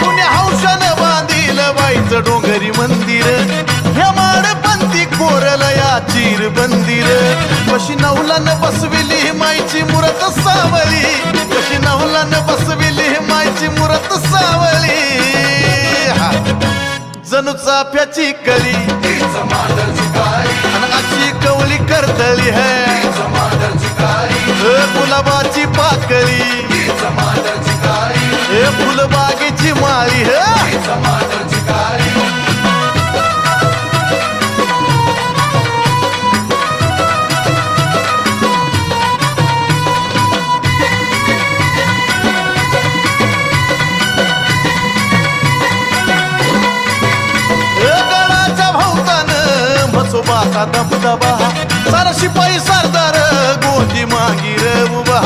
पुण्या हौशानं बांधील बाईचं डोंगरी मंदिर ह्या माडपंथी कोरल या चीर बंदिर कशी नवलानं बसविली माईची मूरत सावली कशी नवलानं बसविली माईची मूरत सावली जणू चाफ्याची कळी अशी कवली करतली है गुलाबाची पाकळी हे फुलबागेची माळी है म्हसोबाचा दबदबा सारा शिपाई सरदार गोंदी मागीर उभा